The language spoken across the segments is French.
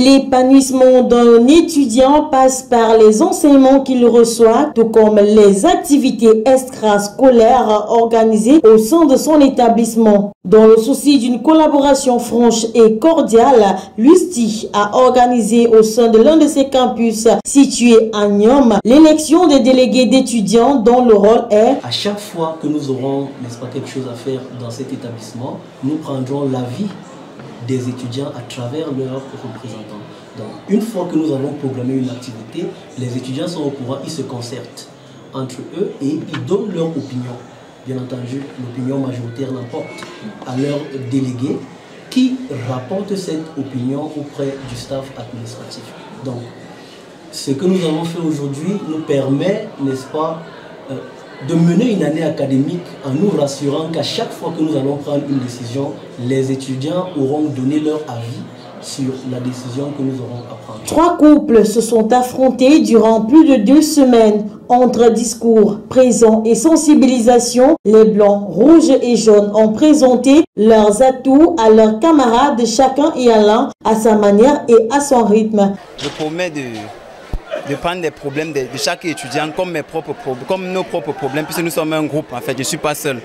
L'épanouissement d'un étudiant passe par les enseignements qu'il reçoit, tout comme les activités extrascolaires organisées au sein de son établissement. Dans le souci d'une collaboration franche et cordiale, l'USTI a organisé au sein de l'un de ses campus situé à Niom l'élection des délégués d'étudiants dont le rôle est... À chaque fois que nous aurons, n'est-ce pas, quelque chose à faire dans cet établissement, nous prendrons l'avis des étudiants à travers leurs représentants. Donc, une fois que nous avons programmé une activité, les étudiants sont au courant, ils se concertent entre eux et ils donnent leur opinion. Bien entendu, l'opinion majoritaire l'emporte à leurs délégués qui rapportent cette opinion auprès du staff administratif. Donc, ce que nous avons fait aujourd'hui nous permet, n'est-ce pas, de mener une année académique en nous rassurant qu'à chaque fois que nous allons prendre une décision, les étudiants auront donné leur avis sur la décision que nous aurons à prendre. 3 couples se sont affrontés durant plus de 2 semaines. Entre discours, présents et sensibilisation, les blancs, rouges et jaunes ont présenté leurs atouts à leurs camarades, chacun et l'un à sa manière et à son rythme. Je promets de prendre des problèmes de chaque étudiant comme nos propres problèmes, puisque nous sommes un groupe en fait, je ne suis pas seul.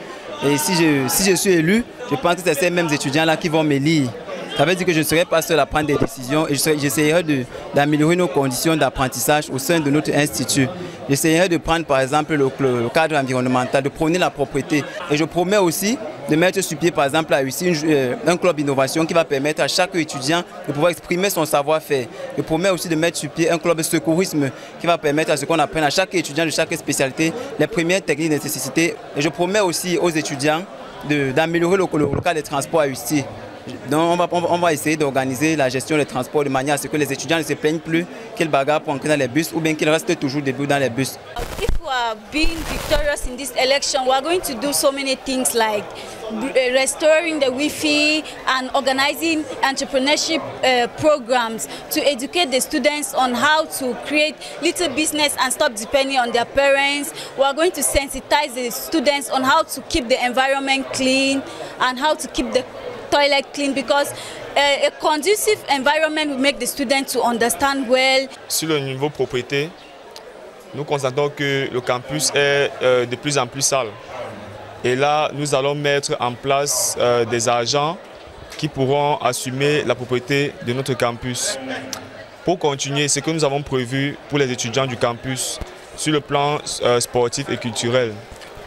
Et si je suis élu, je pense que c'est ces mêmes étudiants-là qui vont m'élire. Ça veut dire que je ne serai pas seul à prendre des décisions et j'essaierai d'améliorer nos conditions d'apprentissage au sein de notre institut. J'essaierai de prendre par exemple le cadre environnemental, de prôner la propriété. Et je promets aussi de mettre sur pied par exemple un club d'innovation qui va permettre à chaque étudiant de pouvoir exprimer son savoir-faire. Je promets aussi de mettre sur pied un club de secourisme qui va permettre à ce qu'on apprenne à chaque étudiant de chaque spécialité les premières techniques de nécessité. Et je promets aussi aux étudiants d'améliorer le cas des transports à UST. Donc on va essayer d'organiser la gestion des transports de manière à ce que les étudiants ne se plaignent plus qu'ils bagarrent pour entrer dans les bus ou bien qu'ils restent toujours debout dans les bus. If we are being victorious in this election, we are going to do so many things like restoring the Wi-Fi and organizing entrepreneurship programs to educate the students on how to create little business and stop depending on their parents. We are going to sensitize the students on how to keep the environment clean and how to keep the toilet clean, because a conducive environment will make the students to understand well. Sur le niveau propriété, nous constatons que le campus est de plus en plus sale. Et là, nous allons mettre en place des agents qui pourront assumer la propriété de notre campus. Pour continuer, ce que nous avons prévu pour les étudiants du campus sur le plan sportif et culturel,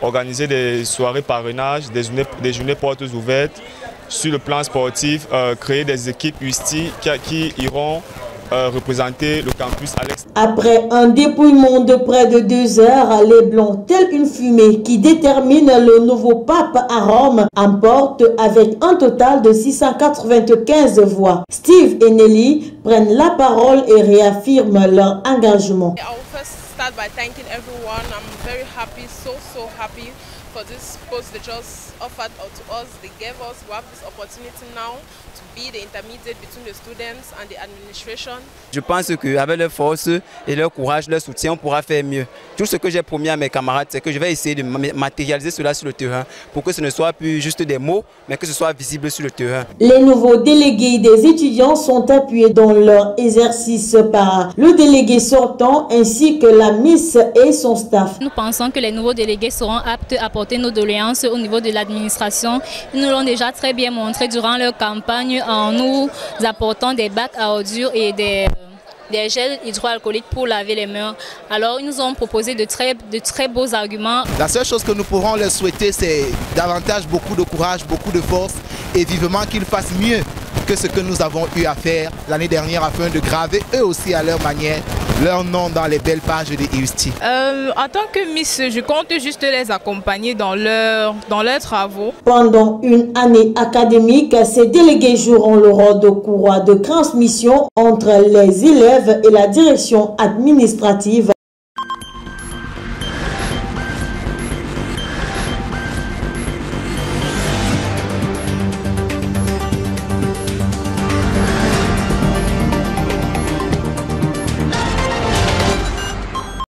organiser des soirées parrainage, des journées portes ouvertes. Sur le plan sportif, créer des équipes USTI qui iront représenter le campus à l'extérieur. Après un dépouillement de près de 2 heures, les Blancs, telle une fumée qui détermine le nouveau pape à Rome, emportent avec un total de 695 voix. Steve et Nelly prennent la parole et réaffirment leur engagement. Start by thanking everyone. I'm very happy, so happy for this post they just offered to us. They gave us, we have this opportunity now to be the intermediate between the students and the administration. Je pense qu'avec leur force et leur courage, leur soutien, on pourra faire mieux. Tout ce que j'ai promis à mes camarades, c'est que je vais essayer de matérialiser cela sur le terrain pour que ce ne soit plus juste des mots, mais que ce soit visible sur le terrain. Les nouveaux délégués des étudiants sont appuyés dans leur exercice par le délégué sortant ainsi que la Miss et son staff. Nous pensons que les nouveaux délégués seront aptes à porter nos doléances au niveau de l'administration. Ils nous l'ont déjà très bien montré durant leur campagne en nous apportant des bacs à ordures et des gels hydroalcooliques pour laver les mains. Alors ils nous ont proposé de très beaux arguments. La seule chose que nous pourrons leur souhaiter, c'est davantage beaucoup de courage, beaucoup de force et vivement qu'ils fassent mieux que ce que nous avons eu à faire l'année dernière afin de graver eux aussi à leur manière leur nom dans les belles pages de USTI. En tant que Miss, je compte juste les accompagner dans leurs travaux. Pendant une année académique, ces délégués joueront le rôle de courroie de transmission entre les élèves et la direction administrative.